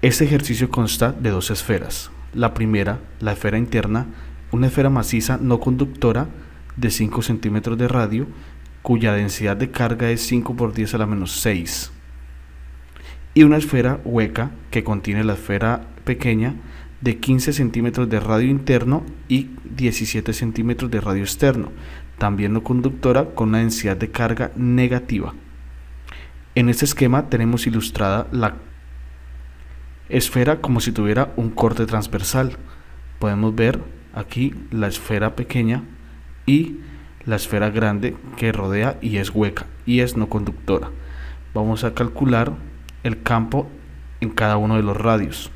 Este ejercicio consta de dos esferas. La primera, la esfera interna, una esfera maciza no conductora de 5 centímetros de radio, cuya densidad de carga es 5 por 10 a la menos 6. Y una esfera hueca que contiene la esfera pequeña de 15 centímetros de radio interno y 17 centímetros de radio externo, también no conductora con una densidad de carga negativa. En este esquema tenemos ilustrada la esfera como si tuviera un corte transversal. Podemos ver aquí la esfera pequeña y la esfera grande que rodea y es hueca y es no conductora. Vamos a calcular el campo en cada uno de los radios.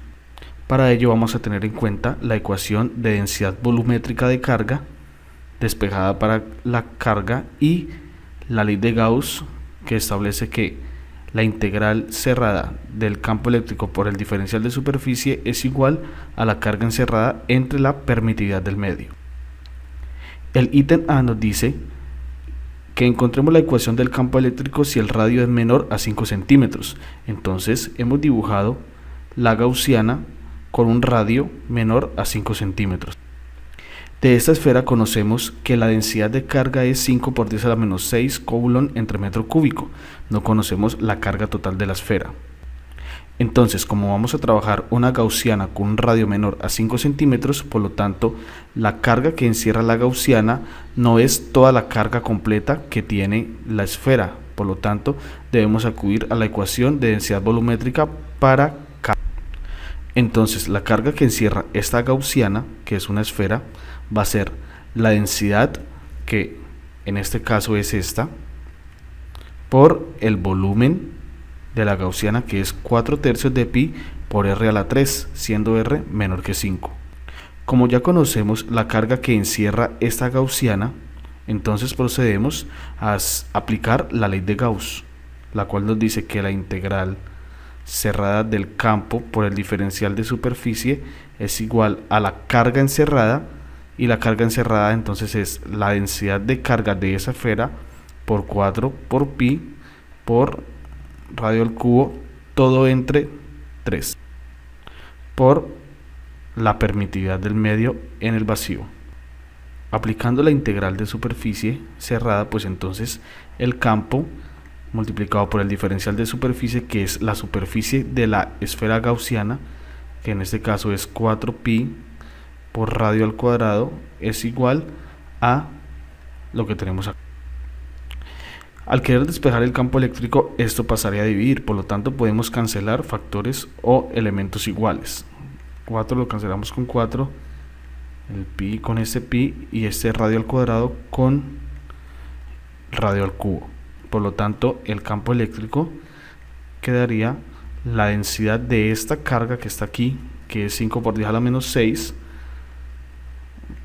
Para ello vamos a tener en cuenta la ecuación de densidad volumétrica de carga despejada para la carga y la ley de Gauss, que establece que la integral cerrada del campo eléctrico por el diferencial de superficie es igual a la carga encerrada entre la permitividad del medio. El ítem A nos dice que encontremos la ecuación del campo eléctrico si el radio es menor a 5 centímetros. Entonces hemos dibujado la gaussiana con un radio menor a 5 centímetros. De esta esfera conocemos que la densidad de carga es 5 por 10 a la menos 6 coulomb entre metro cúbico. No conocemos la carga total de la esfera. Entonces, como vamos a trabajar una gaussiana con un radio menor a 5 centímetros, por lo tanto, la carga que encierra la gaussiana no es toda la carga completa que tiene la esfera. Por lo tanto, debemos acudir a la ecuación de densidad volumétrica para K. Entonces, la carga que encierra esta gaussiana, que es una esfera, va a ser la densidad, que en este caso es esta, por el volumen de la gaussiana, que es 4/3 de pi por r a la 3, siendo r menor que 5. Como ya conocemos la carga que encierra esta gaussiana, entonces procedemos a aplicar la ley de Gauss, la cual nos dice que la integral cerrada del campo por el diferencial de superficie es igual a la carga encerrada, y la carga encerrada entonces es la densidad de carga de esa esfera por 4 por pi por radio al cubo, todo entre 3, por la permitividad del medio en el vacío. Aplicando la integral de superficie cerrada, pues entonces el campo multiplicado por el diferencial de superficie, que es la superficie de la esfera gaussiana, que en este caso es 4 pi por radio al cuadrado, es igual a lo que tenemos acá. Al querer despejar el campo eléctrico, esto pasaría a dividir, por lo tanto podemos cancelar factores o elementos iguales. 4 lo cancelamos con 4, el pi con este pi y este radio al cuadrado con radio al cubo. Por lo tanto, el campo eléctrico quedaría la densidad de esta carga que está aquí, que es 5 por 10 a la menos 6,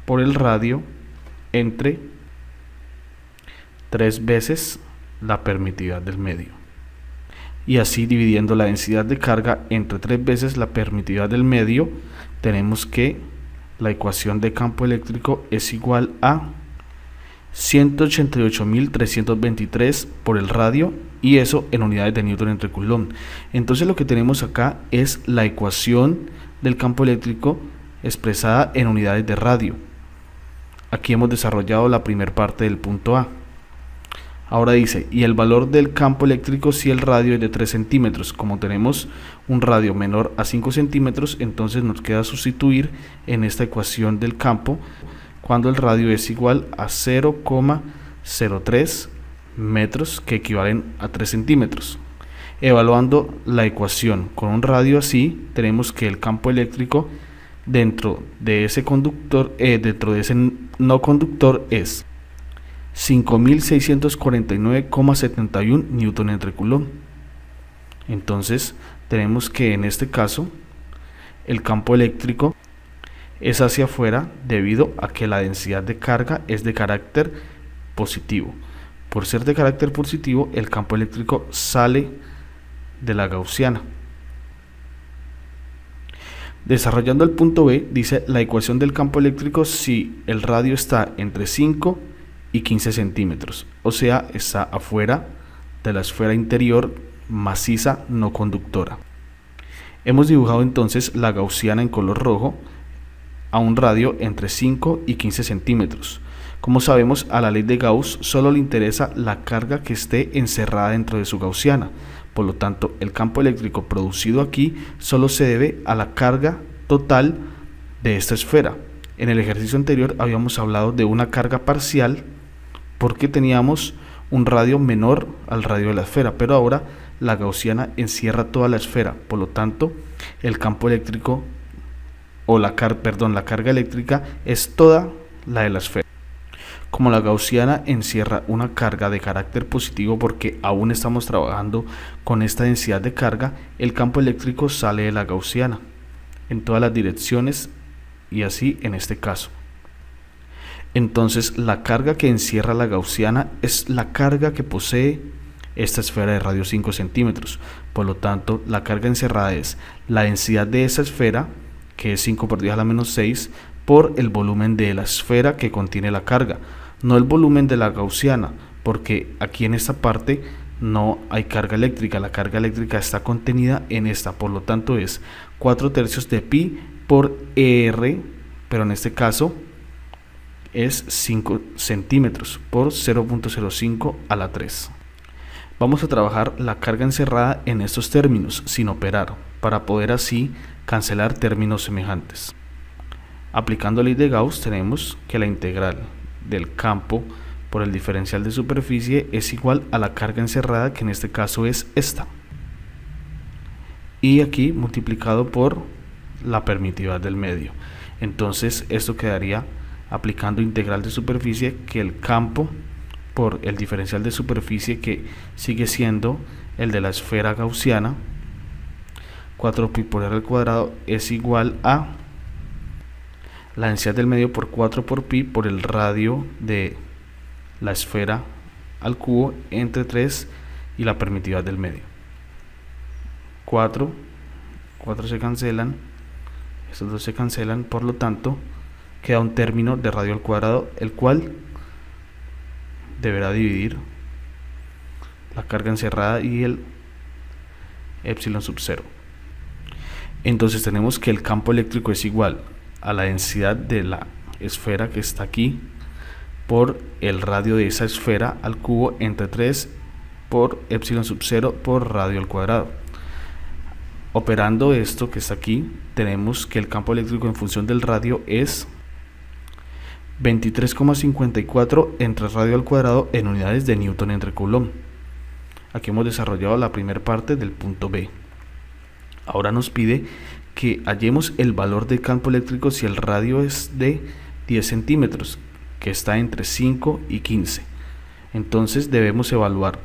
por el radio entre 3 veces la permitividad del medio. Y así, dividiendo la densidad de carga entre 3 veces la permitividad del medio, tenemos que la ecuación de campo eléctrico es igual a 188.323 por el radio, y eso en unidades de Newton entre Coulomb. Entonces lo que tenemos acá es la ecuación del campo eléctrico expresada en unidades de radio. Aquí hemos desarrollado la primera parte del punto A. Ahora dice, y el valor del campo eléctrico si el radio es de 3 centímetros. Como tenemos un radio menor a 5 centímetros, entonces nos queda sustituir en esta ecuación del campo cuando el radio es igual a 0,03 metros, que equivalen a 3 centímetros. Evaluando la ecuación con un radio así, tenemos que el campo eléctrico dentro de ese conductor, dentro de ese no conductor, es 5.649,71 newton entre coulomb. Entonces tenemos que en este caso el campo eléctrico es hacia afuera debido a que la densidad de carga es de carácter positivo. Por ser de carácter positivo, el campo eléctrico sale de la gaussiana. Desarrollando el punto B, dice la ecuación del campo eléctrico si el radio está entre 5 y 15 centímetros, o sea, está afuera de la esfera interior maciza no conductora. Hemos dibujado entonces la gaussiana en color rojo a un radio entre 5 y 15 centímetros. Como sabemos, a la ley de Gauss solo le interesa la carga que esté encerrada dentro de su gaussiana. Por lo tanto, el campo eléctrico producido aquí solo se debe a la carga total de esta esfera. En el ejercicio anterior habíamos hablado de una carga parcial porque teníamos un radio menor al radio de la esfera, pero ahora la gaussiana encierra toda la esfera. Por lo tanto, el campo eléctrico o la carga eléctrica es toda la de la esfera. Como la gaussiana encierra una carga de carácter positivo porque aún estamos trabajando con esta densidad de carga, el campo eléctrico sale de la gaussiana en todas las direcciones y así en este caso. Entonces la carga que encierra la gaussiana es la carga que posee esta esfera de radio 5 centímetros. Por lo tanto, la carga encerrada es la densidad de esa esfera, que es 5 por 10 a la menos 6, por el volumen de la esfera que contiene la carga, no el volumen de la gaussiana, porque aquí en esta parte no hay carga eléctrica, la carga eléctrica está contenida en esta, por lo tanto es 4/3 de pi por r, pero en este caso es 5 centímetros por 0.05 a la 3. Vamos a trabajar la carga encerrada en estos términos sin operar, para poder así cancelar términos semejantes. Aplicando la ley de Gauss tenemos que la integral del campo por el diferencial de superficie es igual a la carga encerrada, que en este caso es esta, y aquí multiplicado por la permitividad del medio. Entonces esto quedaría, aplicando integral de superficie, que el campo por el diferencial de superficie, que sigue siendo el de la esfera gaussiana, 4pi por r al cuadrado, es igual a la densidad del medio por 4 por pi por el radio de la esfera al cubo entre 3 y la permitividad del medio. 4 se cancelan, estos dos se cancelan, por lo tanto queda un término de radio al cuadrado, el cual deberá dividir la carga encerrada y el epsilon sub 0. Entonces tenemos que el campo eléctrico es igual a la densidad de la esfera que está aquí por el radio de esa esfera al cubo entre 3 por epsilon sub 0 por radio al cuadrado. Operando esto que está aquí, tenemos que el campo eléctrico en función del radio es 23,54 entre radio al cuadrado en unidades de Newton entre Coulomb. Aquí hemos desarrollado la primera parte del punto B. Ahora nos pide que hallemos el valor del campo eléctrico si el radio es de 10 centímetros, que está entre 5 y 15. Entonces debemos evaluar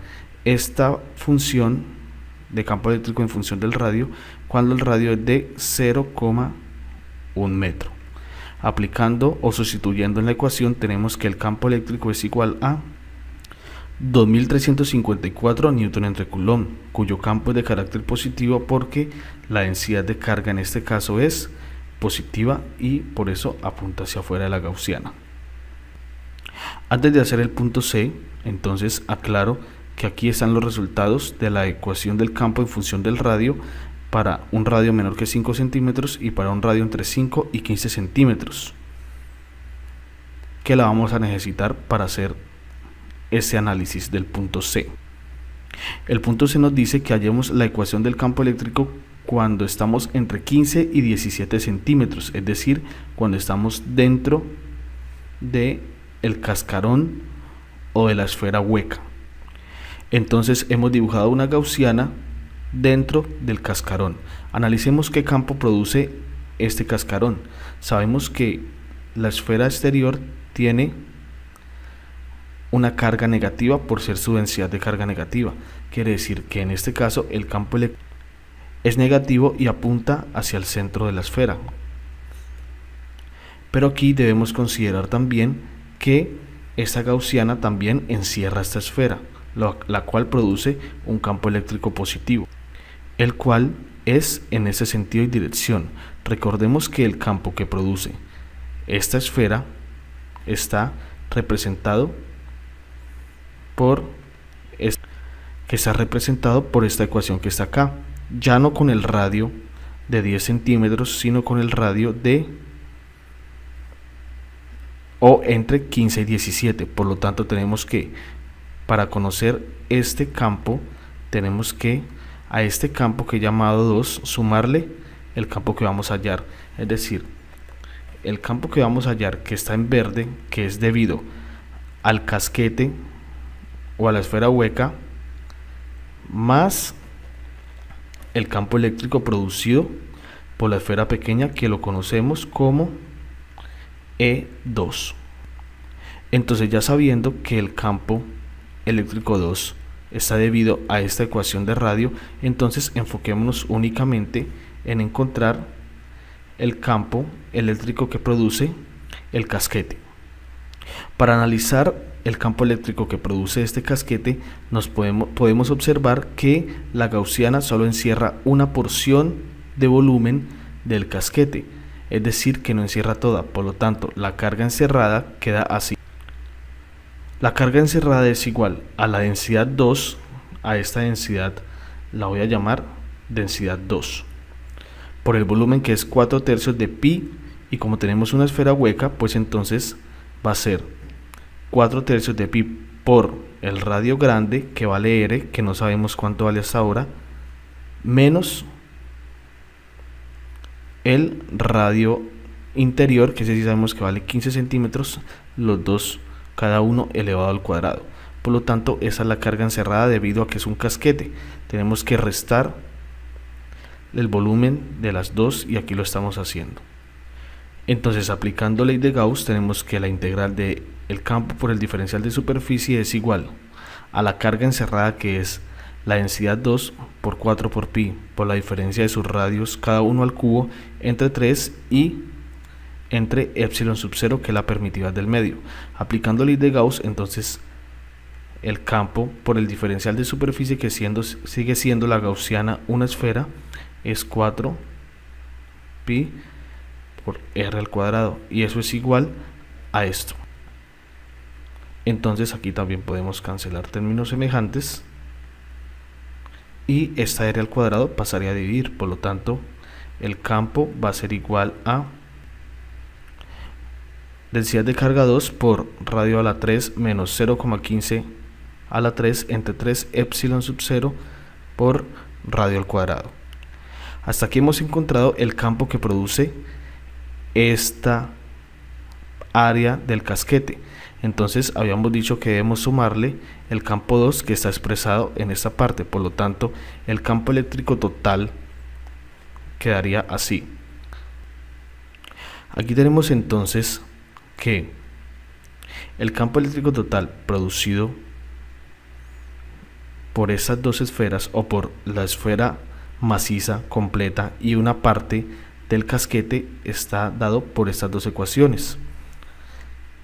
esta función de campo eléctrico en función del radio cuando el radio es de 0,1 metro. Aplicando o sustituyendo en la ecuación, tenemos que el campo eléctrico es igual a 2354 newton entre Coulomb, cuyo campo es de carácter positivo porque la densidad de carga en este caso es positiva y por eso apunta hacia afuera de la gaussiana. Antes de hacer el punto C, entonces aclaro que aquí están los resultados de la ecuación del campo en función del radio para un radio menor que 5 centímetros y para un radio entre 5 y 15 centímetros, que la vamos a necesitar para hacer ese análisis del punto C. El punto C nos dice que hallemos la ecuación del campo eléctrico cuando estamos entre 15 y 17 centímetros, es decir, cuando estamos dentro de el cascarón o de la esfera hueca. Entonces hemos dibujado una gaussiana dentro del cascarón. Analicemos qué campo produce este cascarón. Sabemos que la esfera exterior tiene una carga negativa por ser su densidad de carga negativa. Quiere decir que en este caso el campo eléctrico es negativo y apunta hacia el centro de la esfera. Pero aquí debemos considerar también que esta gaussiana también encierra esta esfera, la cual produce un campo eléctrico positivo, el cual es en ese sentido y dirección. Recordemos que el campo que produce esta esfera está representado por que está representado por esta ecuación que está acá, ya no con el radio de 10 centímetros, sino con el radio de o entre 15 y 17. Por lo tanto, tenemos que, para conocer este campo, tenemos que a este campo que he llamado 2 sumarle el campo que vamos a hallar, es decir, el campo que vamos a hallar, que está en verde, que es debido al casquete o a la esfera hueca, más el campo eléctrico producido por la esfera pequeña, que lo conocemos como E2. Entonces, ya sabiendo que el campo eléctrico 2 está debido a esta ecuación de radio, entonces enfoquémonos únicamente en encontrar el campo eléctrico que produce el casquete. Para analizar el campo eléctrico que produce este casquete, podemos observar que la gaussiana solo encierra una porción de volumen del casquete, es decir, que no encierra toda. Por lo tanto, la carga encerrada queda así. La carga encerrada es igual a la densidad 2, a esta densidad la voy a llamar densidad 2, por el volumen, que es 4/3 de pi, y como tenemos una esfera hueca, pues entonces va a ser 4/3 de pi por el radio grande, que vale r, que no sabemos cuánto vale hasta ahora, menos el radio interior, que ese sí sabemos que vale 15 centímetros, los dos cada uno elevado al cuadrado. Por lo tanto, esa es la carga encerrada debido a que es un casquete. Tenemos que restar el volumen de las dos, y aquí lo estamos haciendo. Entonces, aplicando ley de Gauss, tenemos que la integral del campo por el diferencial de superficie es igual a la carga encerrada, que es la densidad 2 por 4 por pi por la diferencia de sus radios cada uno al cubo entre 3 y entre epsilon sub 0, que es la permitividad del medio. Aplicando ley de Gauss, entonces el campo por el diferencial de superficie, que sigue siendo la gaussiana una esfera, es 4 pi por r al cuadrado, y eso es igual a esto. Entonces aquí también podemos cancelar términos semejantes, y esta r al cuadrado pasaría a dividir. Por lo tanto, el campo va a ser igual a densidad de carga 2 por radio a la 3 menos 0,15 a la 3 entre 3 epsilon sub 0 por radio al cuadrado. Hasta aquí hemos encontrado el campo que produce esta área del casquete. Entonces habíamos dicho que debemos sumarle el campo 2, que está expresado en esta parte. Por lo tanto, el campo eléctrico total quedaría así. Aquí tenemos entonces que el campo eléctrico total producido por estas dos esferas, o por la esfera maciza completa y una parte del casquete, está dado por estas dos ecuaciones.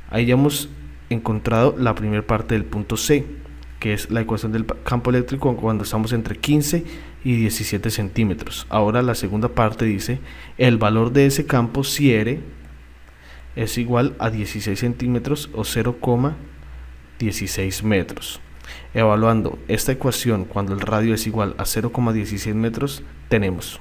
Ahí ya hemos encontrado la primera parte del punto C, que es la ecuación del campo eléctrico cuando estamos entre 15 y 17 centímetros. Ahora la segunda parte dice el valor de ese campo si r es igual a 16 centímetros o 0,16 metros. Evaluando esta ecuación cuando el radio es igual a 0,16 metros, tenemos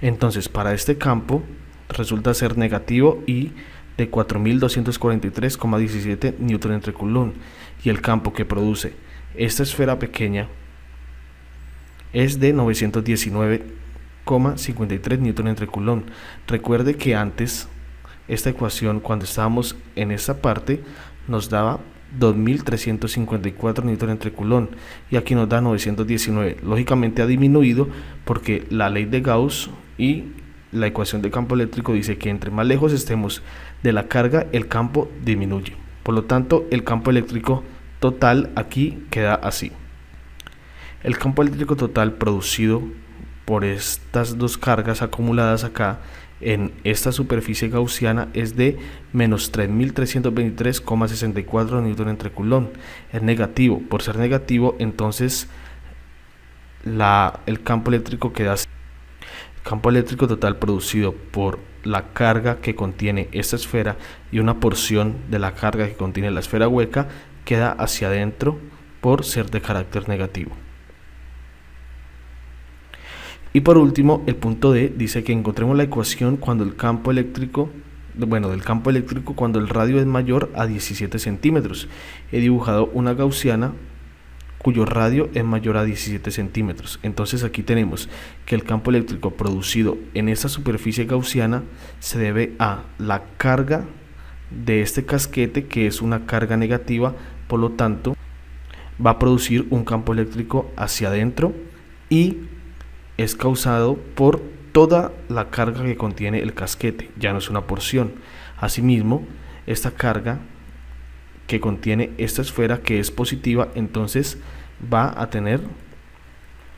entonces para este campo resulta ser negativo y de 4243,17 newton entre coulomb, y el campo que produce esta esfera pequeña es de 919,53 newton entre coulomb. Recuerde que antes esta ecuación, cuando estábamos en esta parte, nos daba 2354 newton entre coulomb, y aquí nos da 919. Lógicamente ha disminuido porque la ley de Gauss y la ecuación de campo eléctrico dice que entre más lejos estemos de la carga, el campo disminuye. Por lo tanto, el campo eléctrico total aquí queda así. El campo eléctrico total producido por estas dos cargas acumuladas acá en esta superficie gaussiana es de menos 3323,64 newton entre coulomb. Es negativo. Por ser negativo, entonces el campo eléctrico queda así. El campo eléctrico total producido por la carga que contiene esta esfera y una porción de la carga que contiene la esfera hueca queda hacia adentro por ser de carácter negativo. Y por último, el punto D dice que encontremos la ecuación cuando el campo eléctrico, del campo eléctrico cuando el radio es mayor a 17 centímetros. He dibujado una gaussiana cuyo radio es mayor a 17 centímetros. Entonces aquí tenemos que el campo eléctrico producido en esta superficie gaussiana se debe a la carga de este casquete, que es una carga negativa, por lo tanto va a producir un campo eléctrico hacia adentro y es causado por toda la carga que contiene el casquete, ya no es una porción. Asimismo, esta carga que contiene esta esfera, que es positiva, entonces va a tener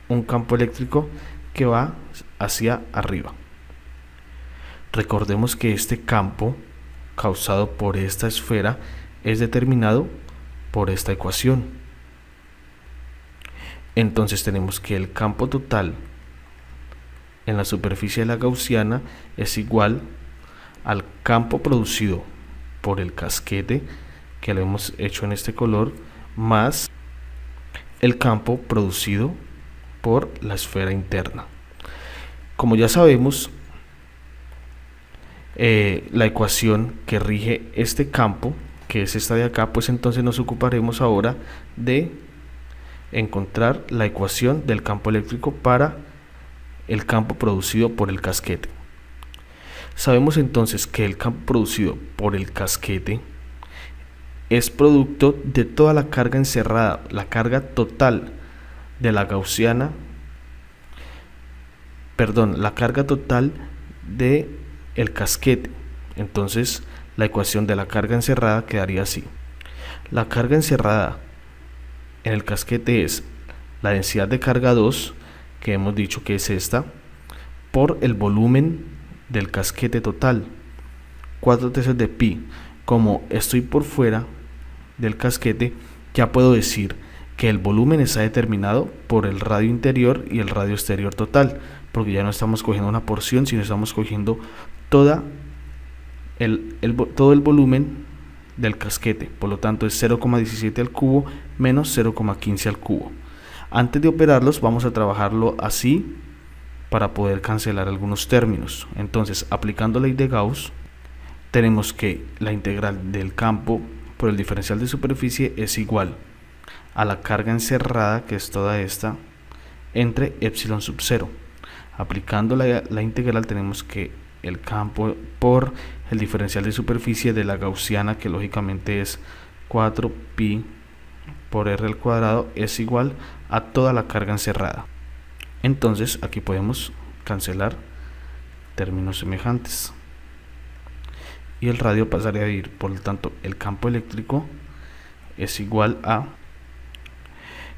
un campo eléctrico que va hacia arriba. Recordemos que este campo causado por esta esfera es determinado por esta ecuación. Entonces tenemos que el campo total en la superficie de la gaussiana es igual al campo producido por el casquete, que lo hemos hecho en este color, más el campo producido por la esfera interna. Como ya sabemos, la ecuación que rige este campo, que es esta de acá, pues entonces nos ocuparemos ahora de encontrar la ecuación del campo eléctrico para el campo producido por el casquete. Sabemos entonces que el campo producido por el casquete es producto de toda la carga encerrada, la carga total de la gaussiana, la carga total de el casquete. Entonces la ecuación de la carga encerrada quedaría así: la carga encerrada en el casquete es la densidad de carga 2, que hemos dicho que es esta, por el volumen del casquete total, 4/3 de pi. Como estoy por fuera del casquete, ya puedo decir que el volumen está determinado por el radio interior y el radio exterior total, porque ya no estamos cogiendo una porción, sino estamos cogiendo todo el volumen del casquete. Por lo tanto es 0,17 al cubo menos 0,15 al cubo. Antes de operarlos vamos a trabajarlo así para poder cancelar algunos términos. Entonces, aplicando la ley de Gauss, tenemos que la integral del campo por el diferencial de superficie es igual a la carga encerrada, que es toda esta, entre epsilon sub 0. Aplicando la integral tenemos que el campo por el diferencial de superficie de la gaussiana, que lógicamente es 4pi por r al cuadrado, es igual a toda la carga encerrada. Entonces aquí podemos cancelar términos semejantes y el radio pasaría a ir. Por lo tanto, el campo eléctrico es igual a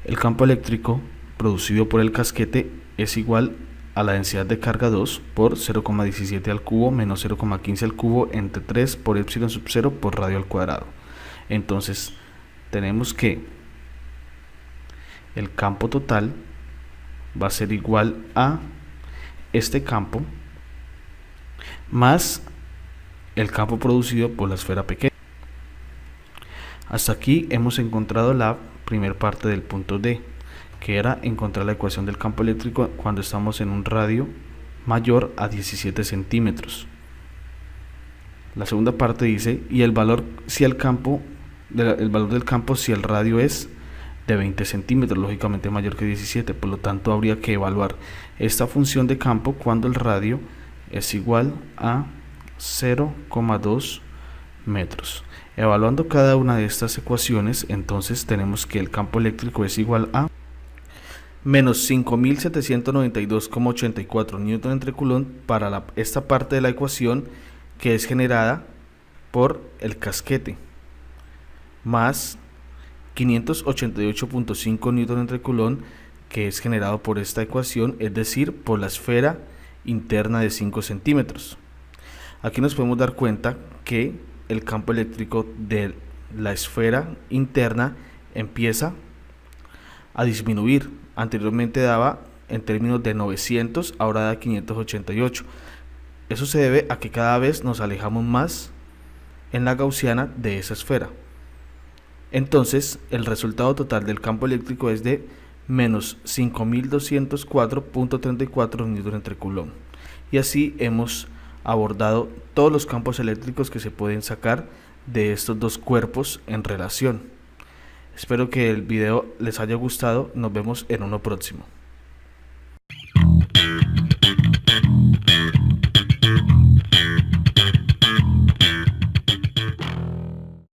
el campo eléctrico producido por el casquete es igual a la densidad de carga 2 por 0,17 al cubo menos 0,15 al cubo entre 3 por epsilon sub 0 por radio al cuadrado. Entonces tenemos que el campo total va a ser igual a este campo más el campo producido por la esfera pequeña. Hasta aquí hemos encontrado la primera parte del punto D, que era encontrar la ecuación del campo eléctrico cuando estamos en un radio mayor a 17 centímetros. La segunda parte dice, y el valor si el valor del campo si el radio es de 20 centímetros, lógicamente mayor que 17, por lo tanto habría que evaluar esta función de campo cuando el radio es igual a 0,2 metros. Evaluando cada una de estas ecuaciones, entonces tenemos que el campo eléctrico es igual a menos 5.792,84 newton entre coulomb para esta parte de la ecuación que es generada por el casquete, más 588.5 newton entre coulomb que es generado por esta ecuación, es decir, por la esfera interna de 5 centímetros. Aquí nos podemos dar cuenta que el campo eléctrico de la esfera interna empieza a disminuir. Anteriormente daba en términos de 900, ahora da 588. Eso se debe a que cada vez nos alejamos más en la gaussiana de esa esfera. Entonces, el resultado total del campo eléctrico es de menos 5204.34 Newton entre Coulomb. Y así hemos abordado todos los campos eléctricos que se pueden sacar de estos dos cuerpos en relación. Espero que el video les haya gustado. Nos vemos en uno próximo.